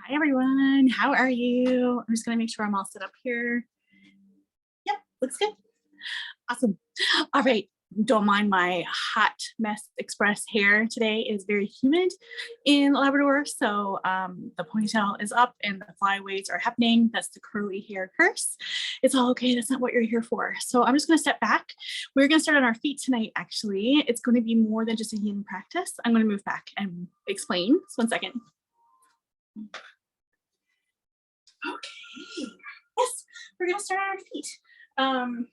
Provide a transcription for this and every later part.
Hi everyone, how are you? I'm just gonna make sure I'm all set up here. Yep, looks good. Awesome. All right, don't mind my hot mess express hair. Today is very humid in Labrador, so the ponytail is up and the flyaways are happening. That's the curly hair curse. It's all okay. That's not what you're here for. So I'm just gonna step back. We're gonna start on our feet tonight. Actually, it's going to be more than just a yin practice. I'm gonna move back and explain. Just 1 second. Okay. Yes, we're gonna start on our feet. I'm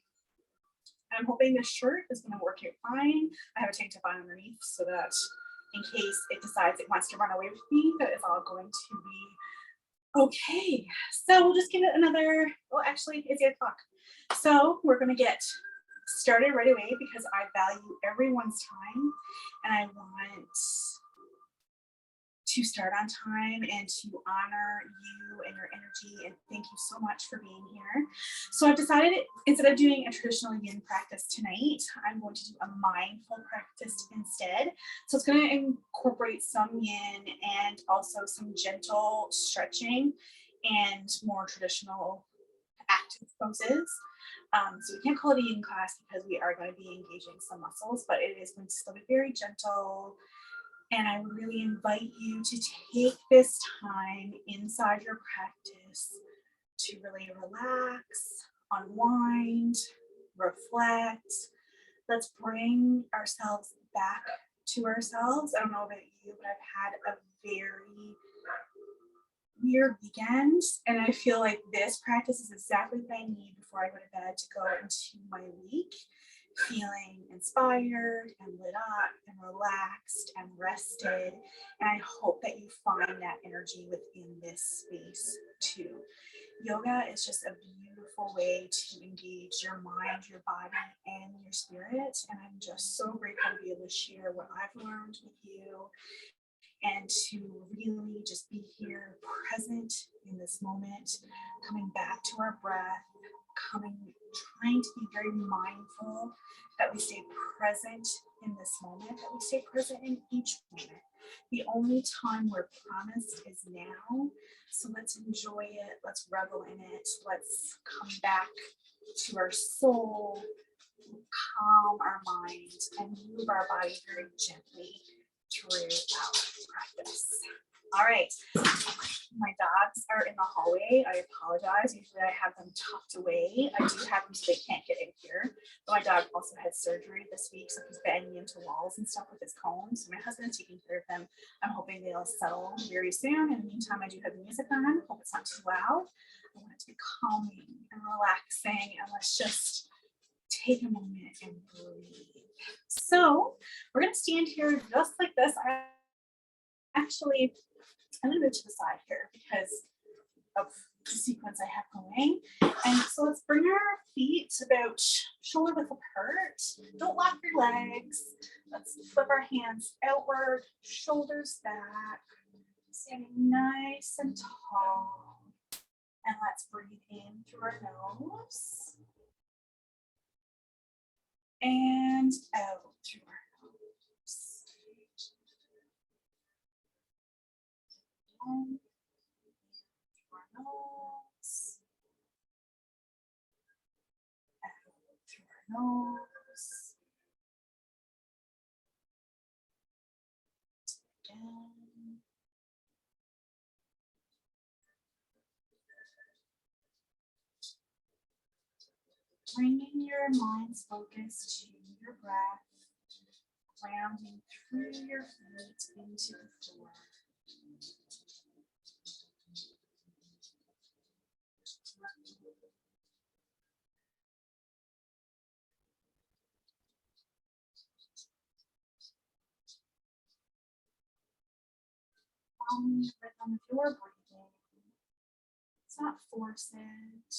hoping this shirt is gonna work out fine. I have a tank top on underneath so that in case it decides it wants to run away with me, that it's all going to be okay. So we'll just give it another, well, actually it's 8 o'clock. So we're gonna get started right away because I value everyone's time and I want to start on time and to honor you and your energy, and thank you so much for being here. So I've decided, instead of doing a traditional yin practice tonight, I'm going to do a mindful practice instead. So it's going to incorporate some yin and also some gentle stretching and more traditional active poses. So we can't call it a yin class because we are going to be engaging some muscles, but it is going to still be very gentle. And I would really invite you to take this time inside your practice to really relax, unwind, reflect. Let's bring ourselves back to ourselves. I don't know about you, but I've had a very weird weekend, and I feel like this practice is exactly what I need before I go to bed to go into my week feeling inspired and lit up and relaxed and rested. And I hope that you find that energy within this space too. Yoga is just a beautiful way to engage your mind, your body, and your spirit. And I'm just so grateful to be able to share what I've learned with you and to really just be here present in this moment, coming back to our breath, trying to be very mindful that we stay present in this moment, that we stay present in each moment. The only time we're promised is now. So let's enjoy it. Let's revel in it. Let's come back to our soul, calm our mind, and move our body very gently through our practice. All right, my dogs are in the hallway. I apologize. Usually I have them tucked away. I do have them so they can't get in here. But my dog also had surgery this week, so he's banging into walls and stuff with his cones. So my husband's taking care of them. I'm hoping they'll settle very soon. In the meantime, I do have the music on. Hope it's not too loud. I want it to be calming and relaxing, and let's just take a moment and breathe. So we're going to stand here just like this. I'm going to move to the side here because of the sequence I have going. And so let's bring our feet about shoulder width apart. Don't lock your legs. Let's flip our hands outward, shoulders back, standing nice and tall. And let's breathe in through our nose and out through our nose. In through our nose, out through our nose. Again. Bringing your mind's focus to your breath, grounding through your feet into the floor. Following the rhythm of your breathing. Let's not force it.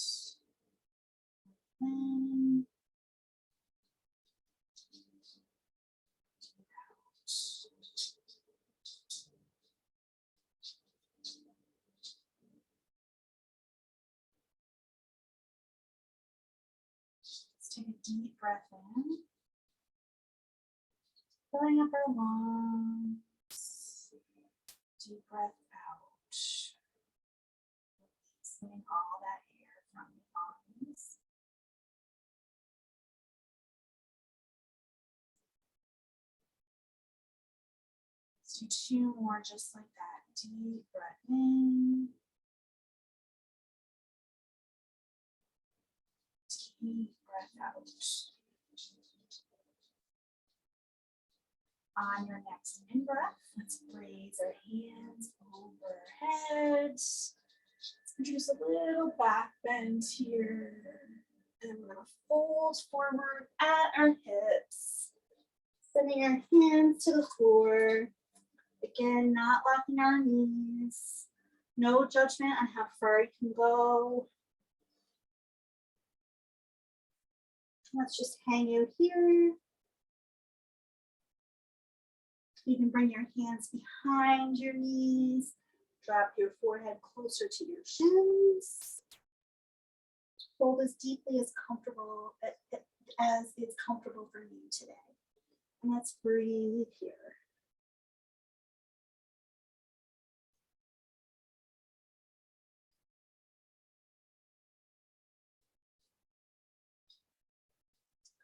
In. Let's take a deep breath in, filling up our lungs. Deep breath out. cleaning all that air from the lungs. Let's do 2 more just like that. Deep breath in. Deep breath out. On your next in-breath, let's raise our hands overhead. Let's introduce a little back bend here. And we're going to fold forward at our hips. Sending our hands to the floor. Again, not locking our knees. No judgment on how far you can go. Let's just hang out here. You can bring your hands behind your knees. Drop your forehead closer to your shins. Hold as deeply as comfortable as is comfortable for you today. And let's breathe here.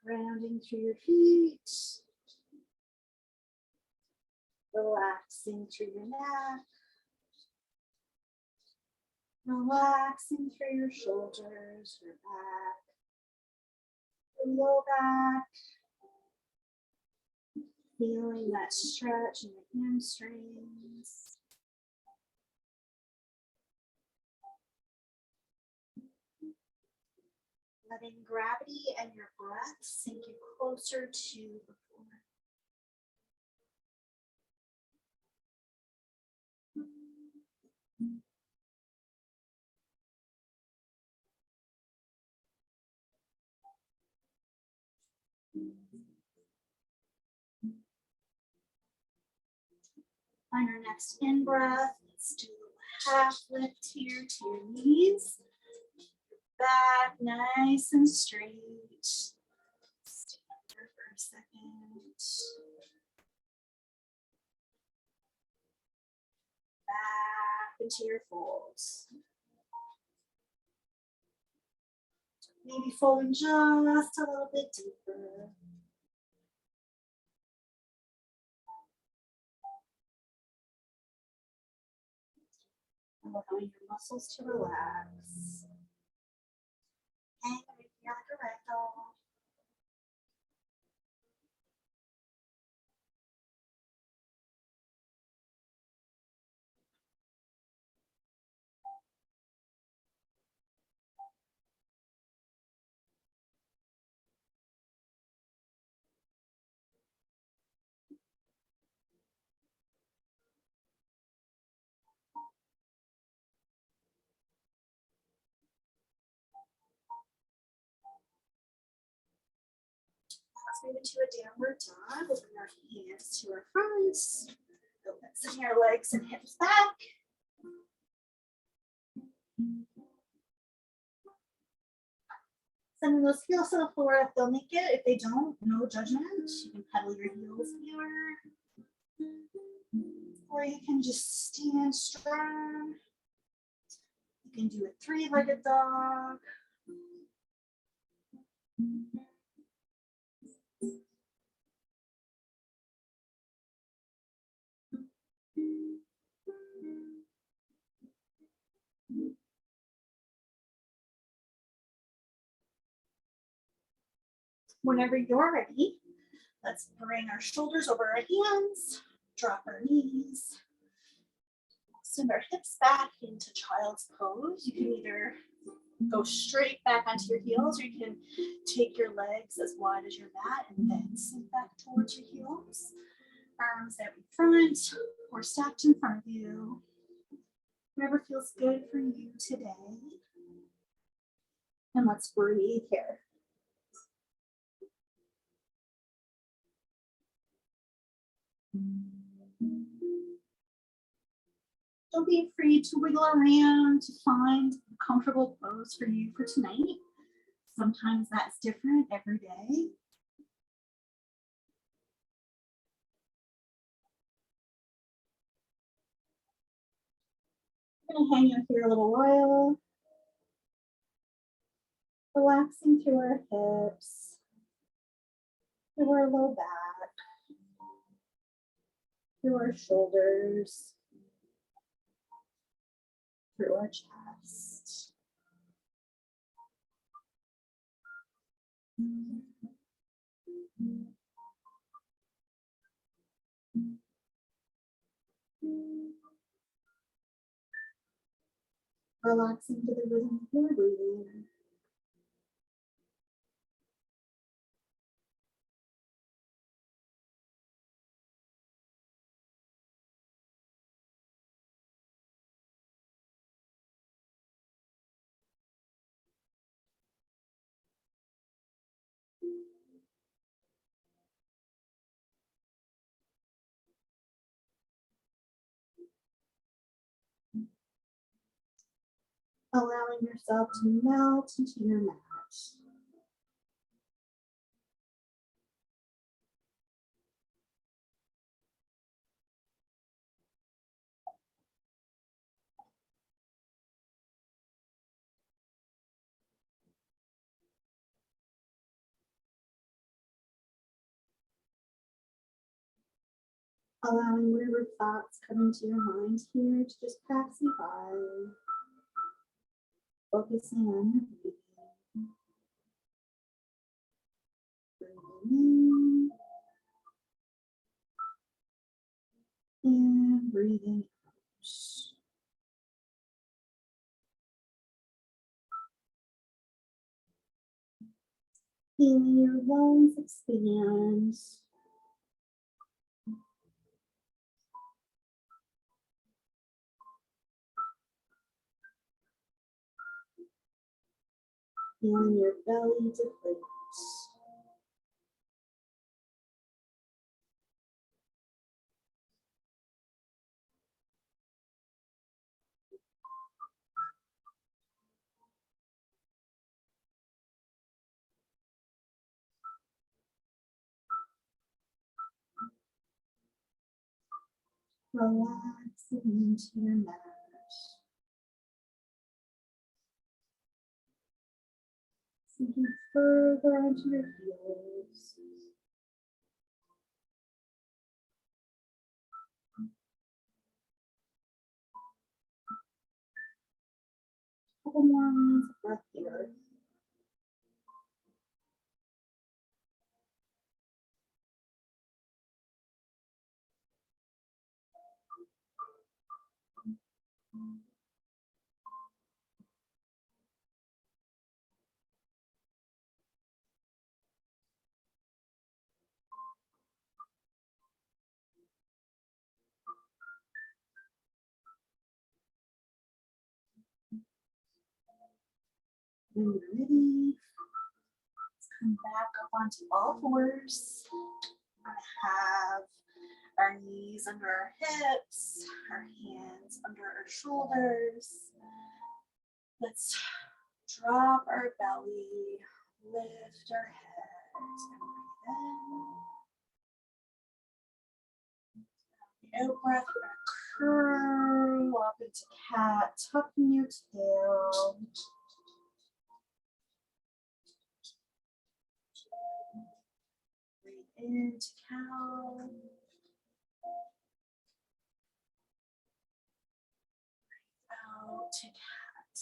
Grounding through your feet. Relaxing through your neck. Relaxing through your shoulders, your back, your low back. Feeling that stretch in your hamstrings. Letting gravity and your breath sink you closer to the floor. On your next in-breath, let's do a half lift here to your knees. Back nice and straight. Stay here for a second. Back into your folds. Maybe folding just a little bit deeper. Allowing your muscles to relax. Hang right here like a ragdoll. Let's move into a downward dog. We'll bring our hands to our fronts. Sending our legs and hips back. Sending those heels to the floor if they'll make it. If they don't, no judgment. You can pedal your heels here. Or you can just stand strong. You can do a 3-legged dog. Whenever you're ready, let's bring our shoulders over our hands, drop our knees, send our hips back into child's pose. You can either go straight back onto your heels, or you can take your legs as wide as your mat and then sink back towards your heels. Arms out in front or stacked in front of you. Whatever feels good for you today. And let's breathe here. Don't be afraid to wiggle around to find a comfortable pose for you for tonight. Sometimes that's different every day. I'm gonna hang out here a little while. Relaxing through our hips, through our low back, through our shoulders, through our chest. Relaxing to the rhythm of your breathing. Allowing yourself to melt into your mat. Allowing whatever thoughts come into your mind here to just pass you by. Focusing on your breathing. Breathing in and breathing out. Feeling your lungs expand. Feeling your belly deflate. Relaxing into your mat. Sinking further into your heels. Couple more rounds of breath here. When you're ready, let's come back up onto all fours. We're gonna have our knees under our hips, our hands under our shoulders. Let's drop our belly, lift our head, and breathe in. Out breath, we're gonna curl up into cat, tucking your tail. Breathe into cow. Breathe out to cat.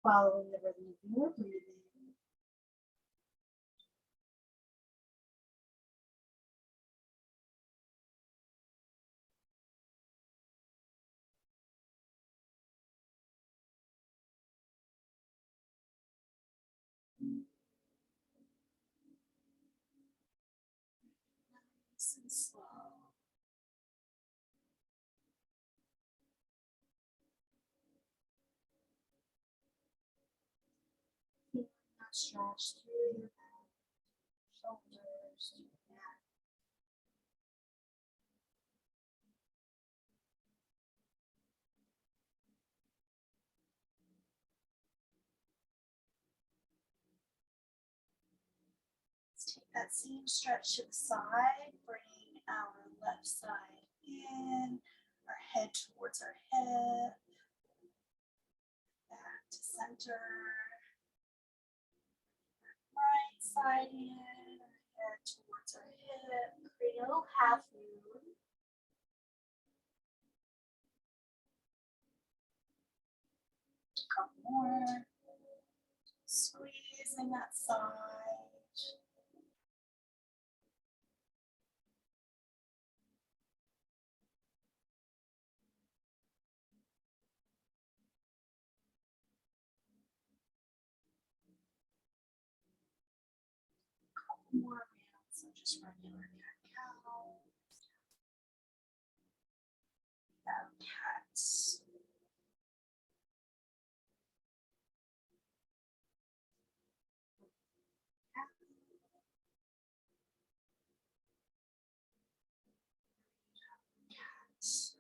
Following the rhythm of your breathing. Nice and slow. Feeling that stretch through your head, shoulders, your neck. Let's take that same stretch to the side, bring our left side in, our head towards towards our hip, back to center, right side in, head towards our hip, create a little half moon. Couple more, squeezing that side. More rounds of just regular cat-cow. Cats. Cats.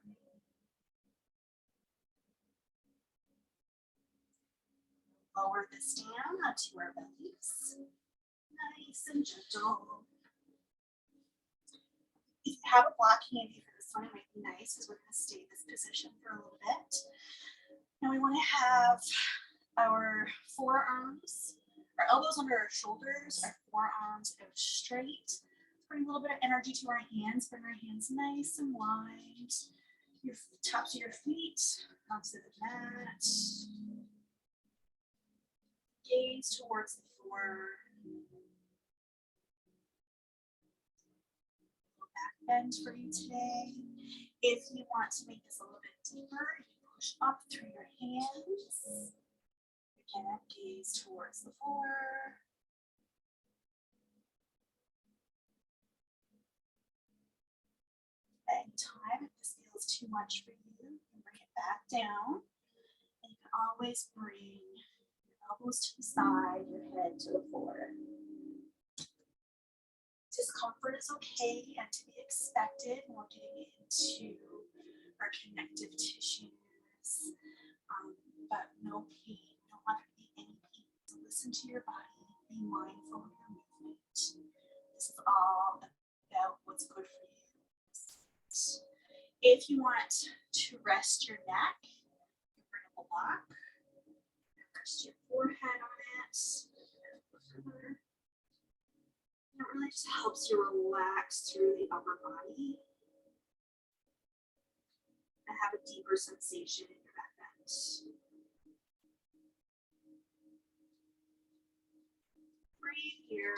Lower this down onto our bellies. Nice and gentle. If you have a block handy for this one, it might be nice because we're going to stay in this position for a little bit. Now we want to have our forearms, our elbows under our shoulders, our forearms go straight. Bring a little bit of energy to our hands. Bring our hands nice and wide. Your tops of your feet onto the mat. Gaze towards the floor. Back bend for you today. If you want to make this a little bit deeper, you can push up through your hands. Again, gaze towards the floor. Anytime, if this feels too much for you, you can bring it back down. And you can always bring your elbows to the side, your head to the floor. Discomfort is okay and to be expected when we're getting into our connective tissues, but no pain. We don't want there to be any pain. So listen to your body, be mindful of your movement. This is all about what's good for you. If you want to rest your neck, you bring up a block, rest your forehead on it. It really just helps you relax through the upper body and have a deeper sensation in your back bend. Breathe here.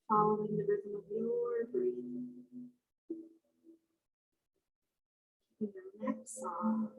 Following the rhythm of your breathing. Keeping your neck soft.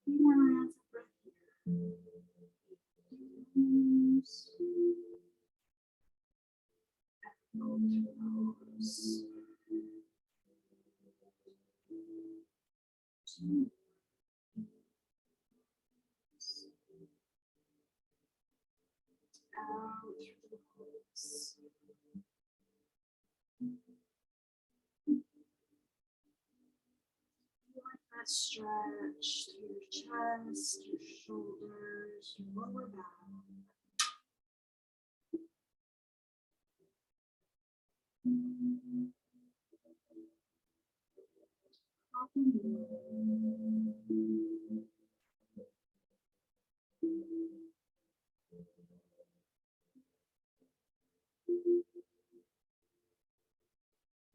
More rounds of breath here. Nose. Out through the nose. That stretch through your chest, your shoulders, your lower back.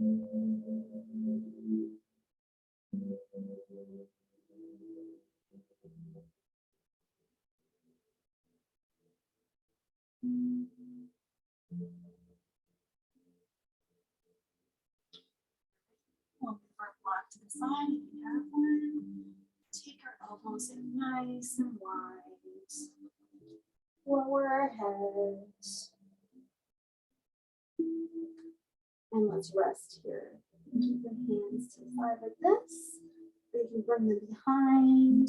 We'll move our block to the side if you have one. Take our elbows in nice and wide. Lower our heads. And let's rest here. Keep your hands to the side like this. Or you can bring them behind.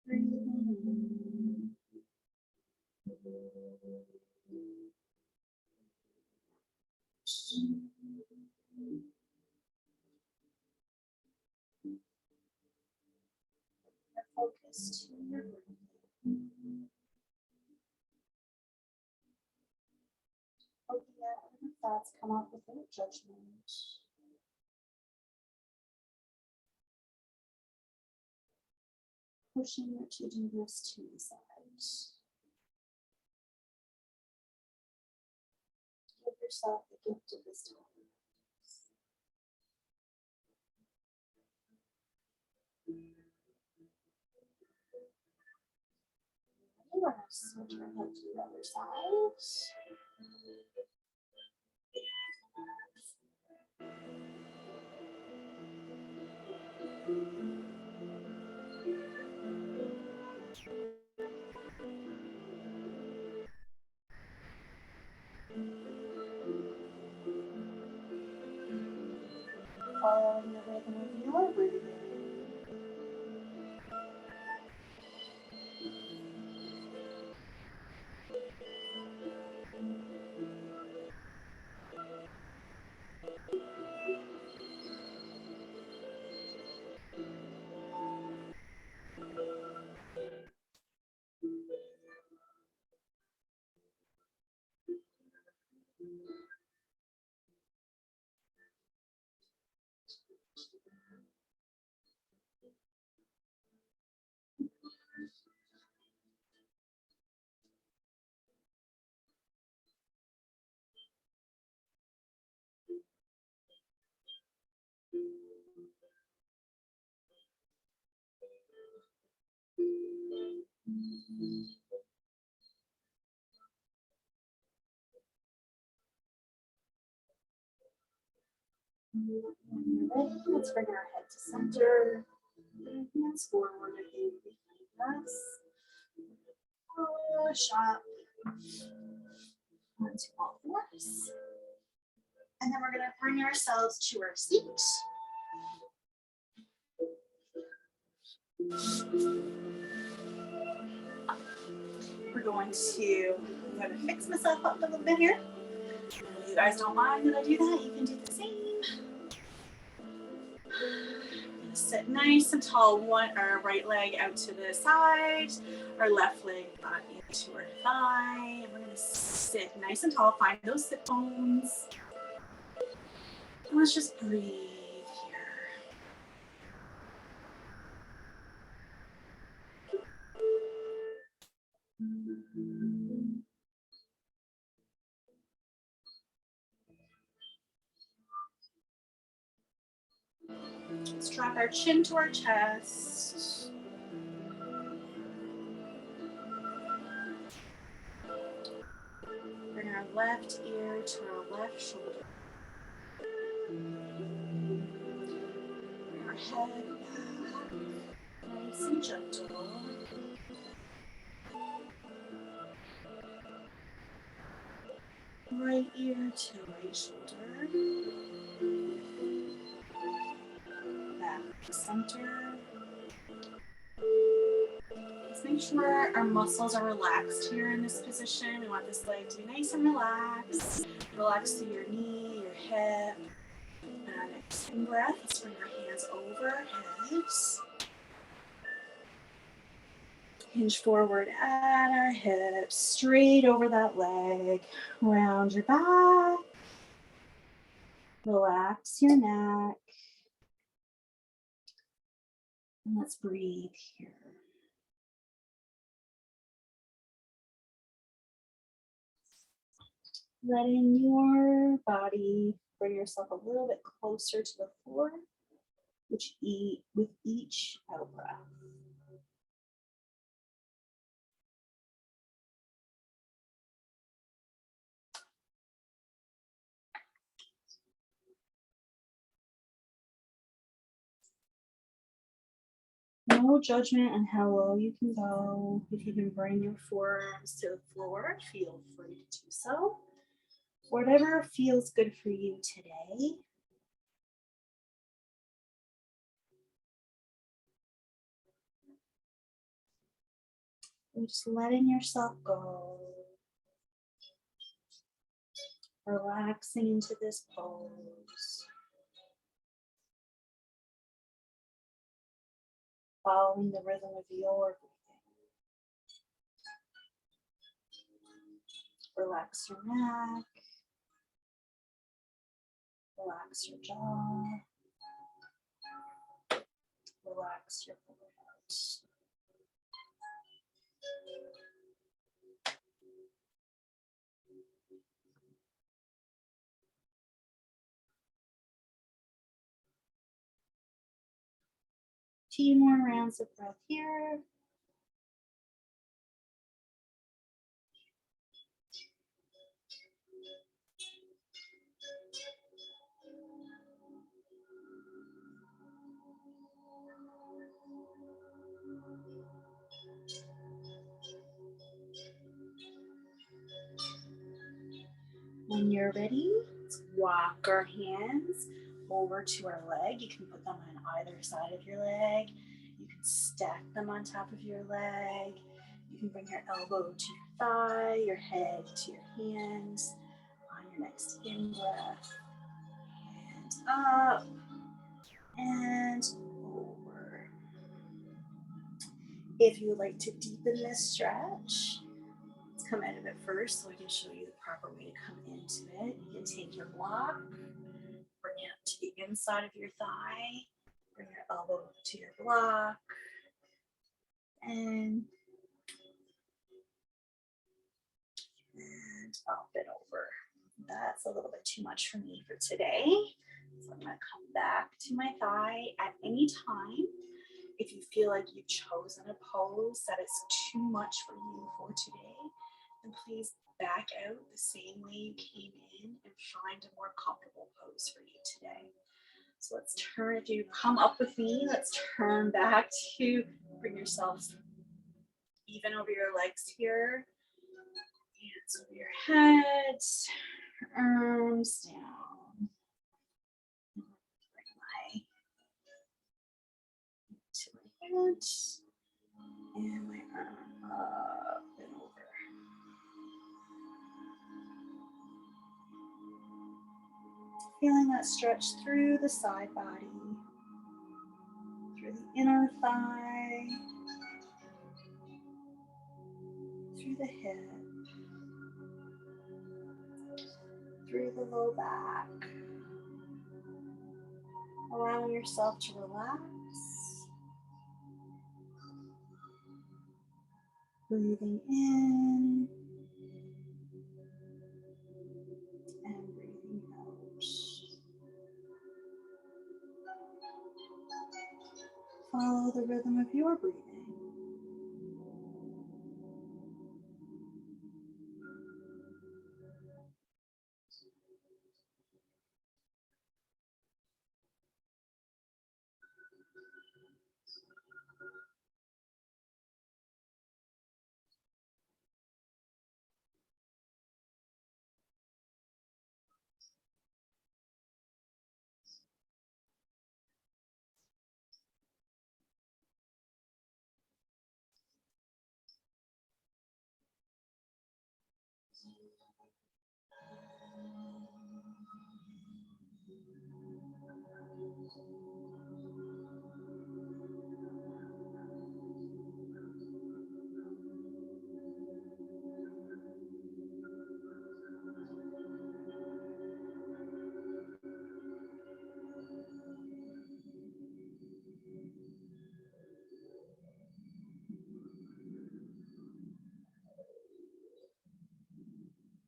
Breathing in. Focus to your breathing. Looking at whatever thoughts come up without judgment. Pushing your to-do list to the side. Give yourself the gift of this time. We're going to switch our head to the other side. Following the rhythm of your breathing. When you're ready, let's bring our head to center. Hands forward and behind us. Push up onto all fours. And then we're going to bring ourselves to our seat. We're going to, I'm going to fix myself up a little bit here. If you guys don't mind that I do that, you can do the same. Sit nice and tall, our right leg out to the side, our left leg into our thigh. And we're going to sit nice and tall, find those sit bones. And let's just breathe here. Let's drop our chin to our chest. Bring our left ear to our left shoulder. Bring our head back, nice and gentle. Right ear to right shoulder. Back to center. Let's make sure our muscles are relaxed here in this position. We want this leg to be nice and relaxed. Relax through your knee, your hip. And our next breath, let's bring our hands overhead. Hinge forward at our hips, straight over that leg. Round your back. Relax your neck. And let's breathe here. Letting your body bring yourself a little bit closer to the floor, with each out breath. No judgment on how low you can go. If you can bring your forearms to the floor, feel free to do so. Whatever feels good for you today. And just letting yourself go. Relaxing into this pose. Following the rhythm of your breathing. Relax your neck. Relax your jaw. Relax your forehead. Few more rounds of breath here. When you're ready, let's walk our hands over to our leg. You can put them on either side of your leg. You can stack them on top of your leg. You can bring your elbow to your thigh, your head to your hands. On your next in breath, hands up and over. If you would like to deepen this stretch, let's come out of it first so I can show you the proper way to come into it. You can take your block, bring it up to the inside of your thigh, bring your elbow to your block, and up and over. That's a little bit too much for me for today. So I'm gonna come back to my thigh at any time. If you feel like you've chosen a pose that is too much for you for today, then please back out the same way you came in and find a more comfortable pose for you today. So let's turn, if you come up with me, let's turn back to bring yourself even over your legs here. Hands over your head, arms down. Bring my to my head and my arm up and over. Feeling that stretch through the side body, through the inner thigh, through the hip, through the low back. Allowing yourself to relax. Breathing in and breathing out. Follow the rhythm of your breathing.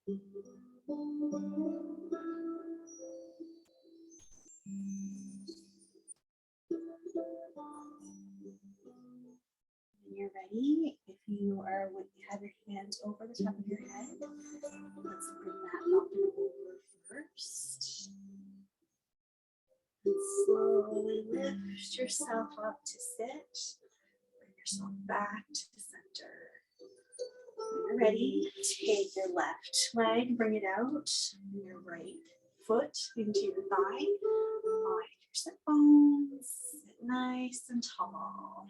When you're ready, if you are, you have your hands over the top of your head, let's bring that mountain over first. And slowly lift yourself up to sit. Bring yourself back to the center. When you're ready, take your left leg, bring it out, and your right foot into your thigh. Line your sit bones, sit nice and tall.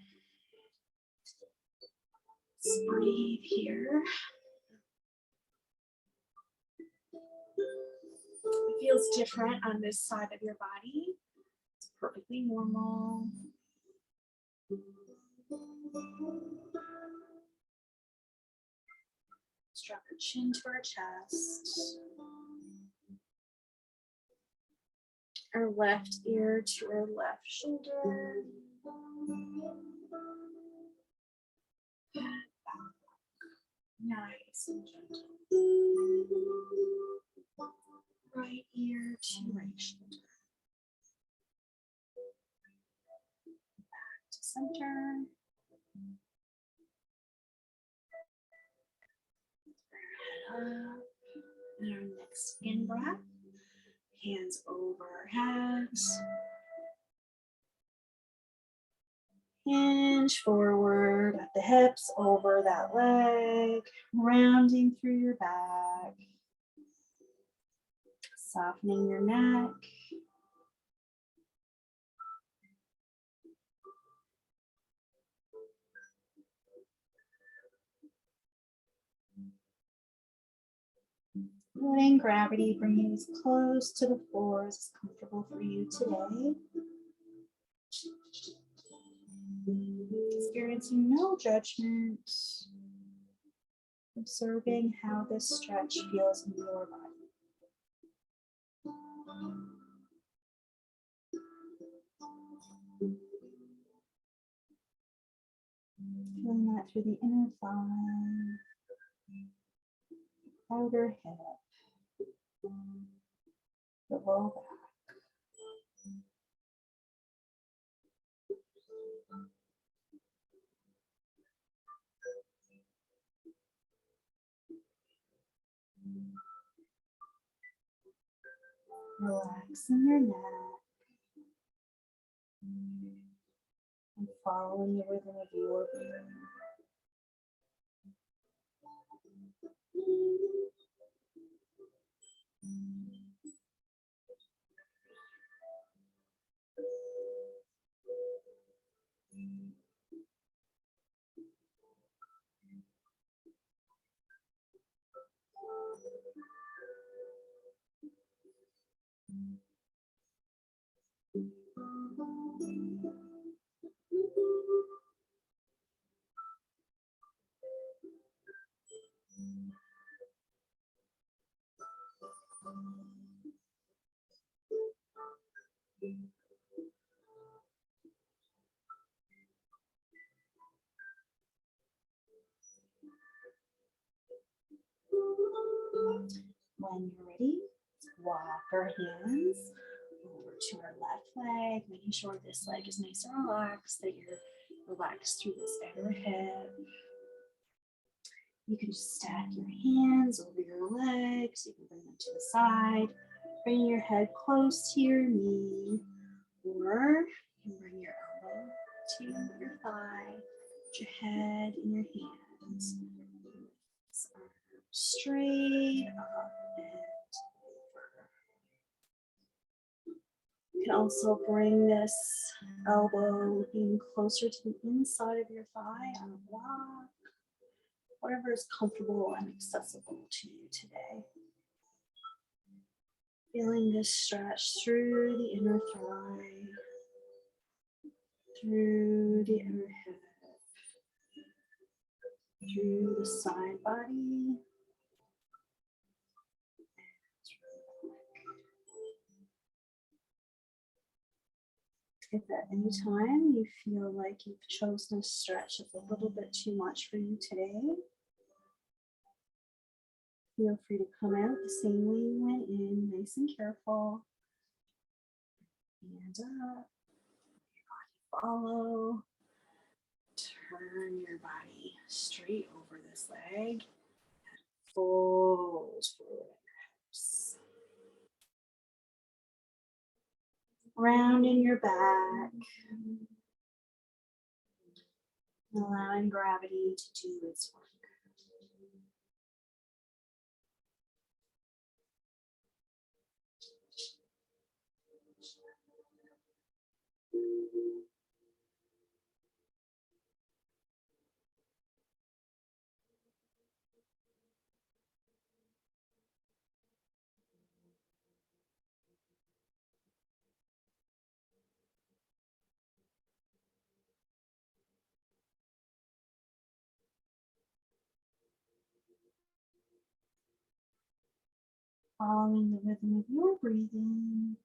Just breathe here. It feels different on this side of your body. It's perfectly normal. Drop our chin to our chest. Our left ear to our left shoulder. Nice and gentle. Right ear to right shoulder. Back to center. Head up. And our next in breath. Hands overhead. Hinge forward at the hips, over that leg, rounding through your back. Softening your neck. Letting gravity bring you as close to the floor as comfortable for you today. Experiencing no judgment. Observing how this stretch feels in your body. Feeling that through the inner thigh, outer hip, the low back. Relaxing your neck and following the rhythm of your breathing. When you're ready, walk our hands over to our left leg, making sure this leg is nice and relaxed, that you're relaxed through this outer hip. You can just stack your hands over your legs. You can bring them to the side, bring your head close to your knee, or you can bring your elbow to your thigh, put your head in your hands. Arms straight up and over. You can also bring this elbow in closer to the inside of your thigh on a block. Whatever is comfortable and accessible to you today. Feeling this stretch through the inner thigh, through the inner hip, through the side body. If at any time you feel like you've chosen a stretch that's a little bit too much for you today, Feel free to come out the same way you went in, nice and careful. Hands up, follow. Turn your body straight over this leg. Fold forward. Round in your back. Allowing gravity to do its work. Following the rhythm of your breathing.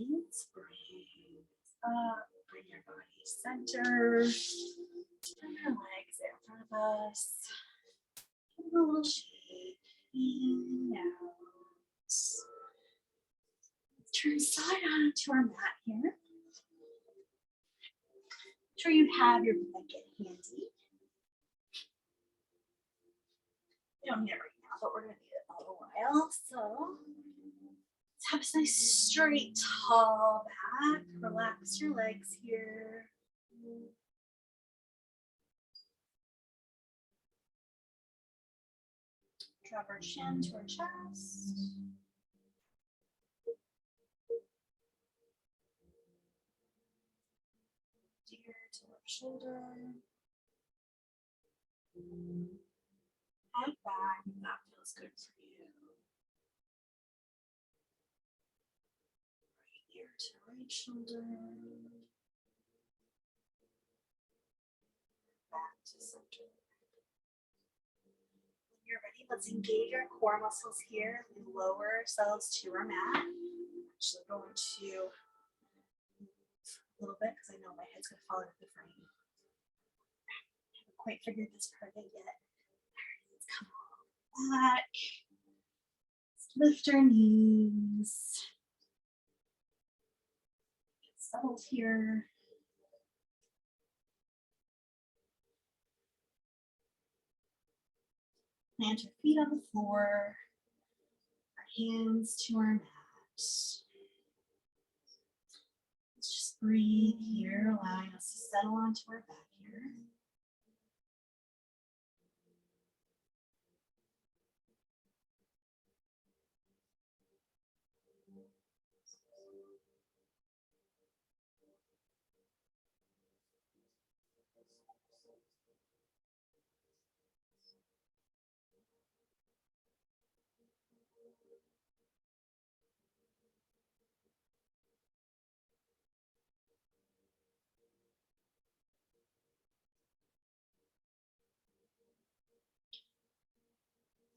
Let's bring up, bring your body center. Turn your legs in front of us. Give a little shake. In, out. Let's turn side on to our mat here. Make sure you have your blanket handy. You don't need it right now, but we're gonna need it in a little while. So let's have a nice straight, tall back. Relax your legs here. Drop our chin to our chest. Ear to our shoulder. Head back if that feels good for you. Right ear to right shoulder. Back to center. When you're ready, let's engage our core muscles here and lower ourselves to our mat. I'm actually going to move a little bit because I know my head's going to fall into the frame. I haven't quite figured this part out yet. All right, let's come back. Let's lift our knees. Get settled here. Plant your feet on the floor, our hands to our mat. Let's just breathe here, allowing us to settle onto our back here.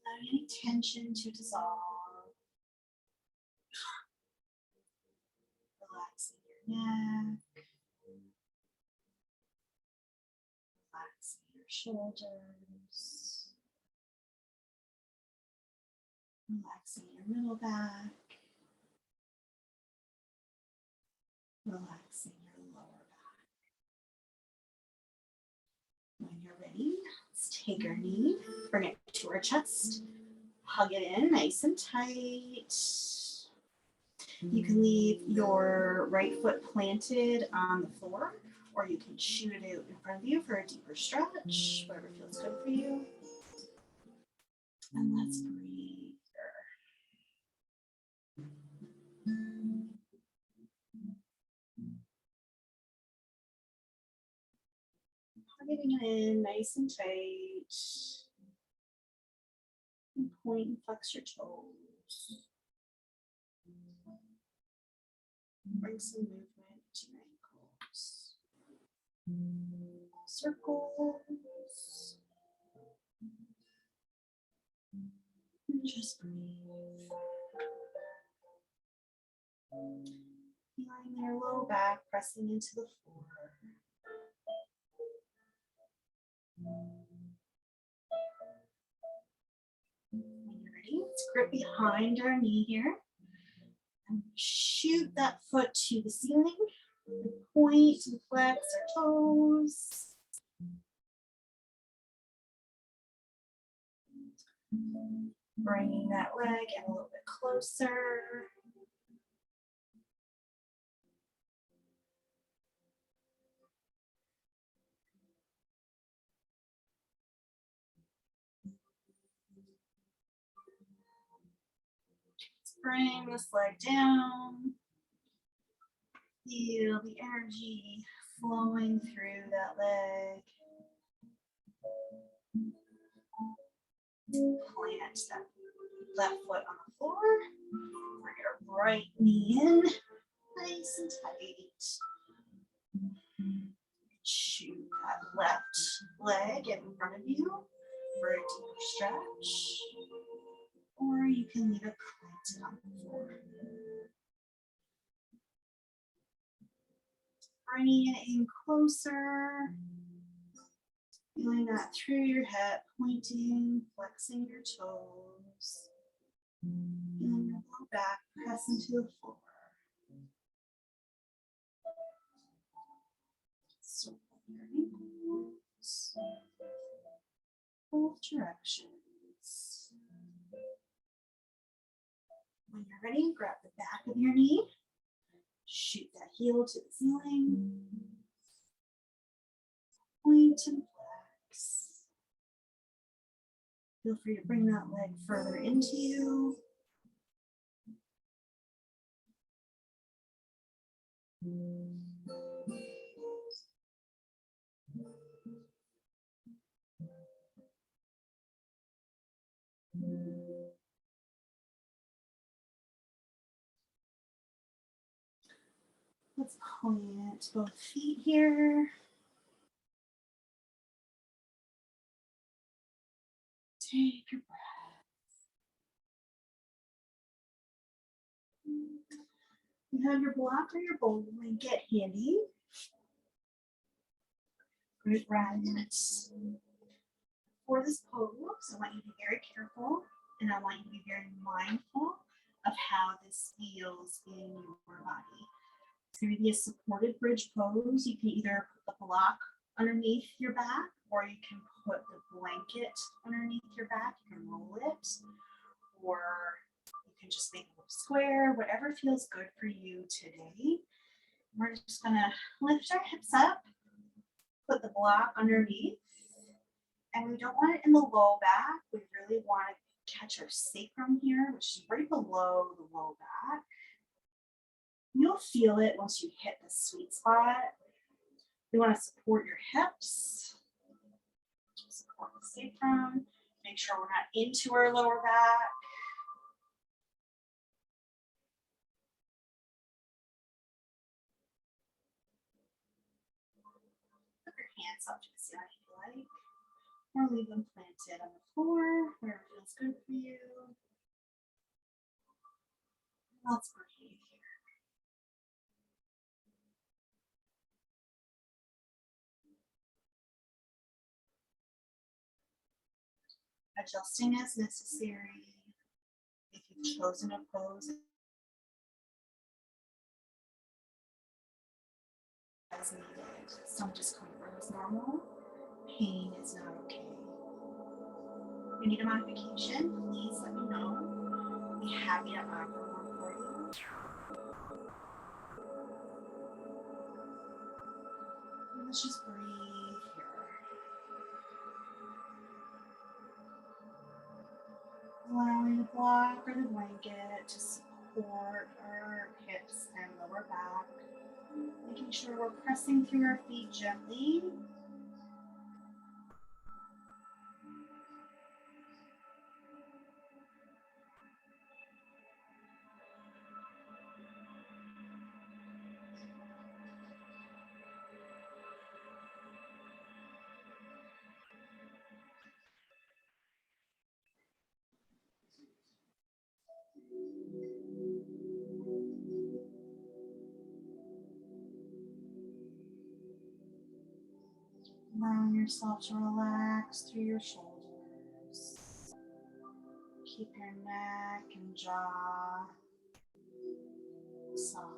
Allowing any tension to dissolve. Relaxing your neck. Relaxing your shoulders. Relaxing your middle back. Relaxing your lower back. When you're ready, let's take our knee, bring it to our chest, hug it in nice and tight. You can leave your right foot planted on the floor, or you can shoot it out in front of you for a deeper stretch, whatever feels good for you. And let's breathe. Getting it in nice and tight. And point and flex your toes. Bring some movement to your ankles. Circles. And just breathe. Feeling their low back pressing into the floor. When you're ready, let's grip behind our knee here. And shoot that foot to the ceiling. Point and flex our toes. Bringing that leg in a little bit closer. Bring this leg down. Feel the energy flowing through that leg. Plant that left foot on the floor. Bring your right knee in, nice and tight. Shoot that left leg in front of you for a deeper stretch. Or you can leave it planted on the floor. Bringing it in closer. Feeling that through your hip, pointing, flexing your toes. Feeling your low back press into the floor. Circle your ankles. Both directions. When you're ready, grab the back of your knee. Shoot that heel to the ceiling. Point and flex. Feel free to bring that leg further into you. Let's plant both feet here. Take your breath. You have your block or your bowl blanket handy. Great rise. For this pose, I want you to be very careful and I want you to be very mindful of how this feels in your body. It's going to be a supported bridge pose. You can either put the block underneath your back or you can put the blanket underneath your back. You can roll it or you can just make a little square, whatever feels good for you today. We're just going to lift our hips up, put the block underneath, and we don't want it in the low back. We really want to catch our sacrum here, which is right below the low back. You'll feel it once you hit the sweet spot. We want to support your hips, support the sacrum, make sure we're not into our lower back. Put your hands up to the ceiling if you like, or leave them planted on the floor, wherever feels good for you. Let's breathe here. Adjusting as necessary. If you've chosen a pose as needed, some discomfort is normal. Pain is not okay. If you need a modification, please let me know. I'll be happy to offer one for you. And let's just breathe here. back of the blanket to support our hips and lower back. Making sure we're pressing through our feet gently. Allowing yourself to relax through your shoulders. Keep your neck and jaw soft.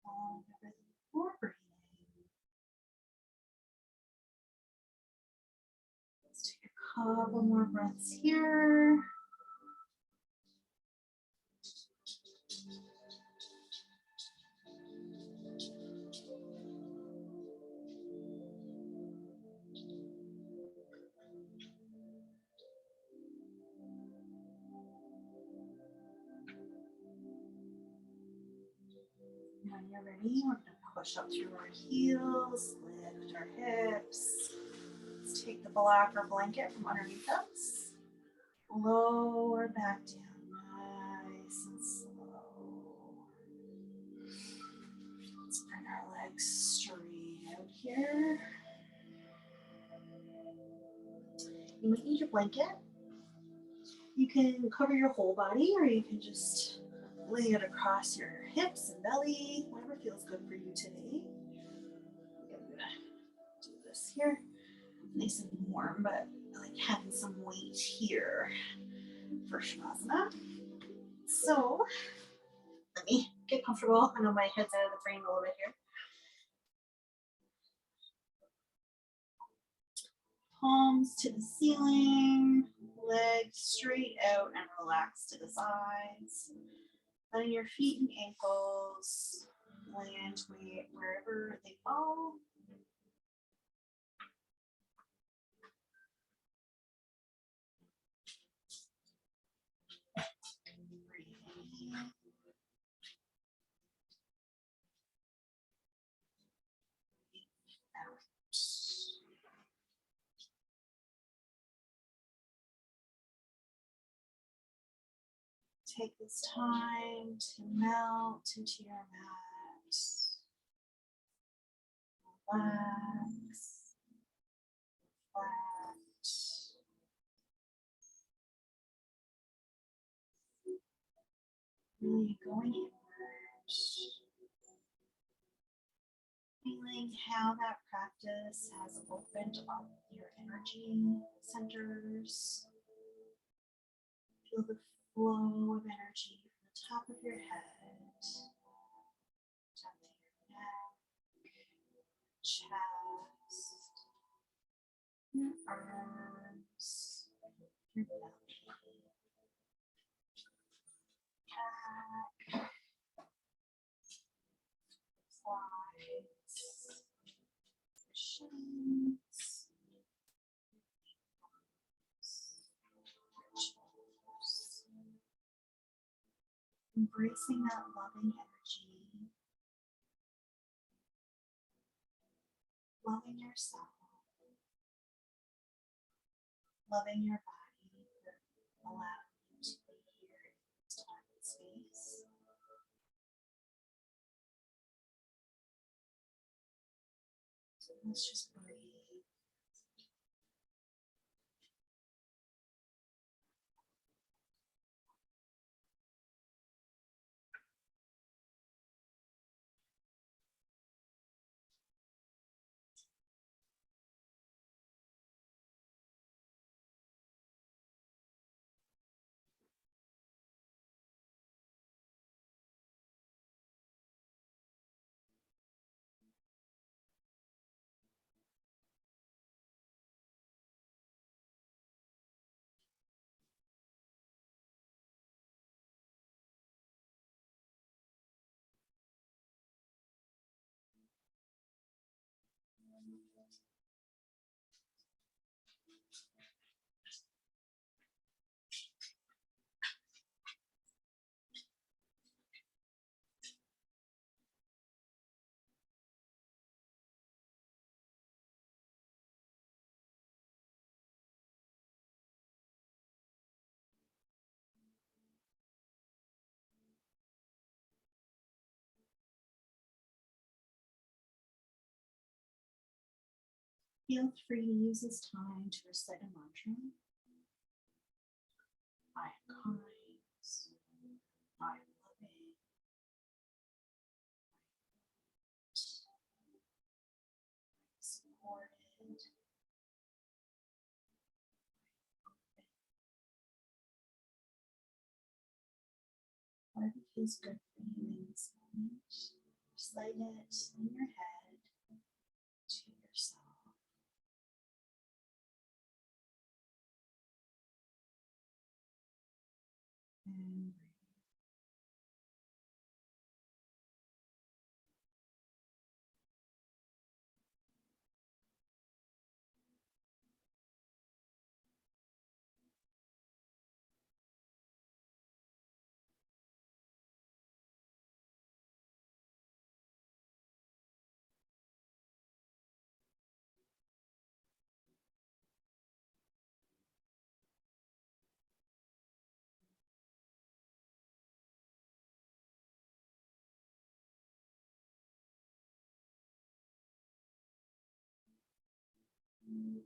Following the rhythm before breathing. Let's take a couple more breaths here. When you're ready, we're going to push up through our heels, lift our hips. Let's take the blocker blanket from underneath us. Lower back down, nice and slow. Let's bring our legs straight out here. You might need your blanket. You can cover your whole body, or you can just lay it across your hips and belly, whatever feels good for you today. I'm gonna do this here, nice and warm, but I like having some weight here for Shavasana. So let me get comfortable. I know my head's out of the frame a little bit here. Palms to the ceiling, legs straight out and relaxed to the sides. Letting your feet and ankles land wherever they fall. Breathing in. Out. Take this time to melt into your mat. Relax, reflect. Really going inward. Feeling how that practice has opened up your energy centers. Feel the flow of energy from the top of your head, down to your neck, chest, your arms, your belly, back, sides, your shins, your toes, embracing that loving energy, loving yourself, loving your body for allowing you to be here in this time and space. So let's just breathe. Feel free to use this time to recite a mantra. I am kind. I am loving. Supported. Whatever feels good for you in this moment, recite it in your head to yourself. And breathe.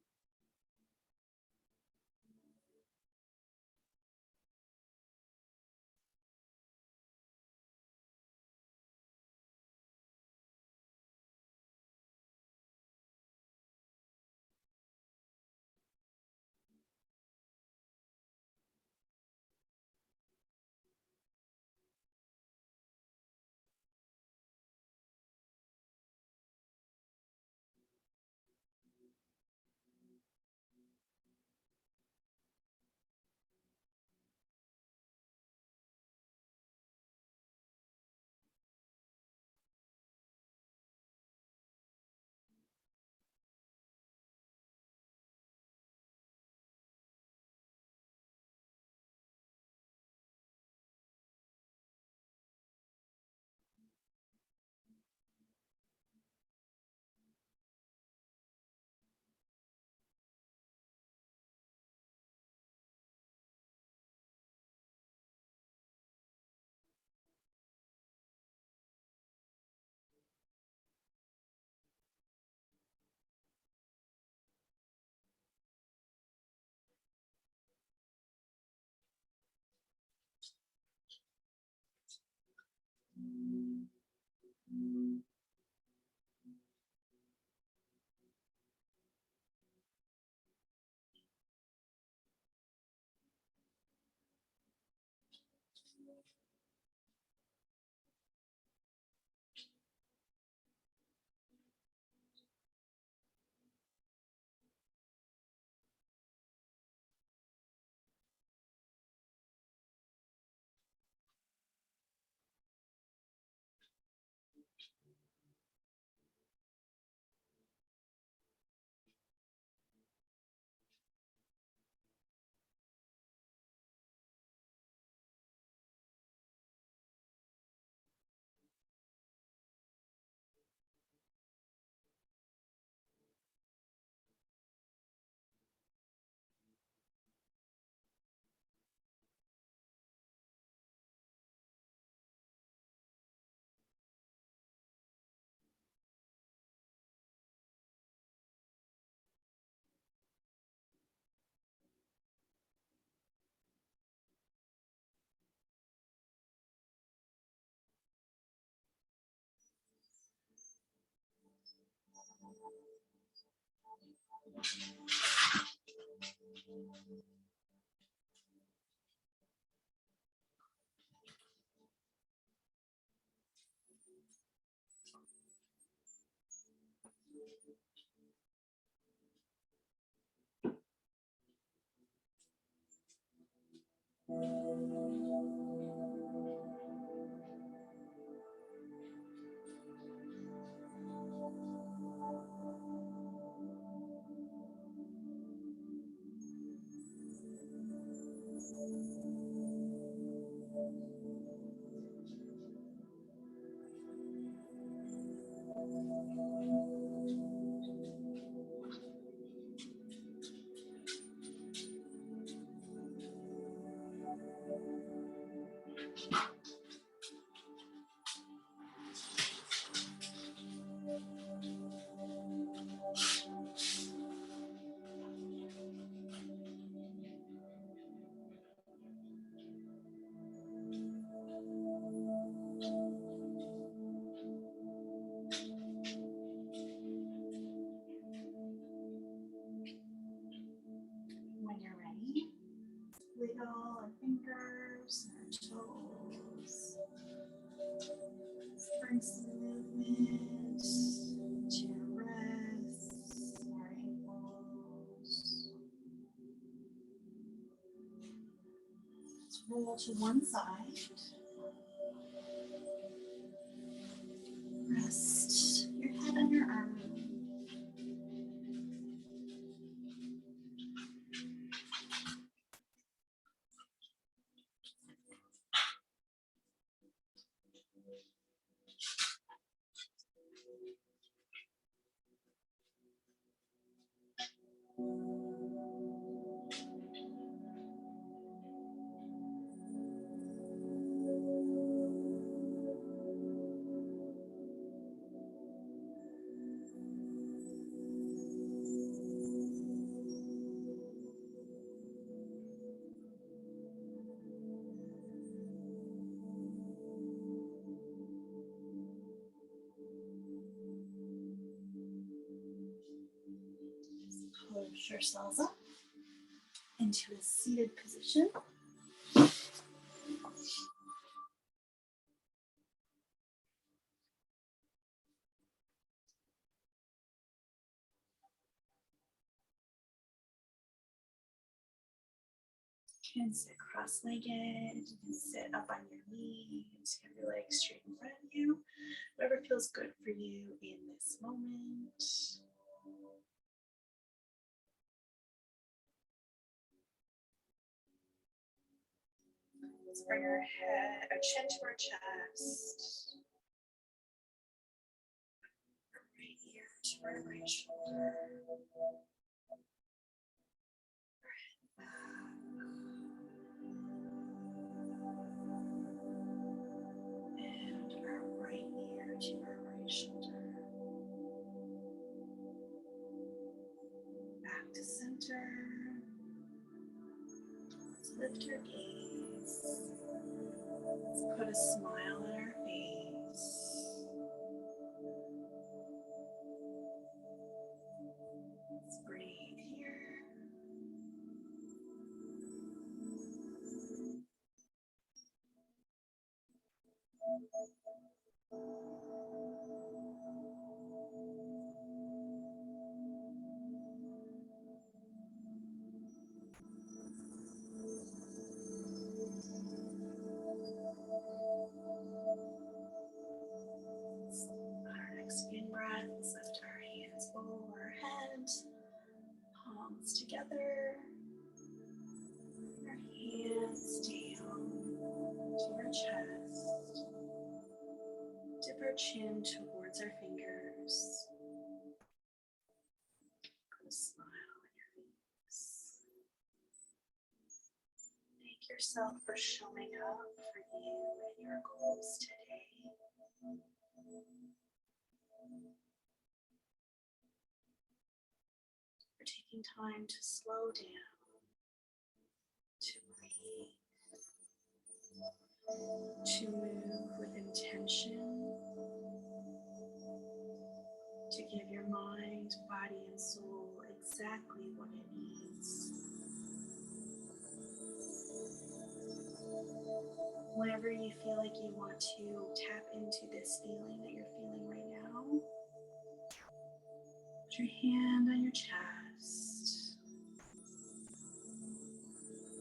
When you're ready, wiggle our fingers and our toes. Bring some movement to your wrists, our ankles. Let's roll to one side. Rest your head on your arm. Push yourselves up into a seated position. You can sit cross-legged, you can sit up on your knees, you have your legs straight in front of you, whatever feels good for you in this moment. Let's bring our head, our chin to our chest, our right ear to our right shoulder, our head back, and our right ear to our right shoulder. Back to center. Let's lift your gaze. Let's put a smile on our face. Let's breathe here. Our next in-breath, lift our hands overhead, palms together, our hands down to our chest, dip our chin towards our fingers, put a smile on your face. Thank yourself for showing up for you and your goals today. For taking time to slow down, to breathe, to move with intention, to give your mind, body, and soul exactly what it needs. Whenever you feel like you want to tap into this feeling that you're feeling right now, put your hand on your chest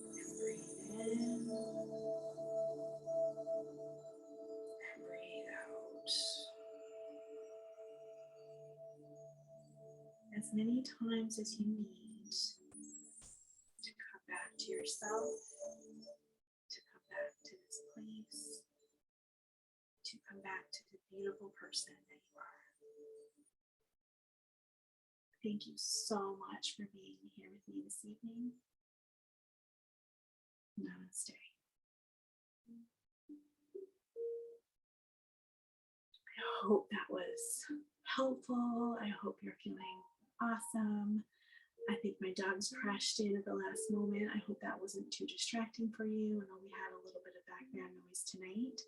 and breathe in and breathe out. As many times as you need to come back to yourself, to come back to this place, to come back to the beautiful person that you are. Thank you so much for being here with me this evening. Namaste. I hope that was helpful. I hope you're feeling awesome. I think my dogs crashed in at the last moment. I hope that wasn't too distracting for you. I know we had a little bit of background noise tonight.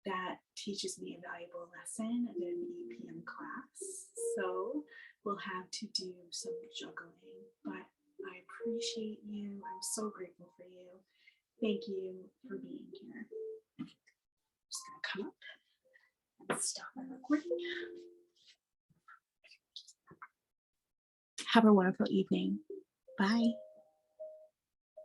That teaches me a valuable lesson at an 8 p.m. class. So we'll have to do some juggling, but I appreciate you. I'm so grateful for you. Thank you for being here. I'm just gonna come up and stop my recording. Have a wonderful evening. Bye.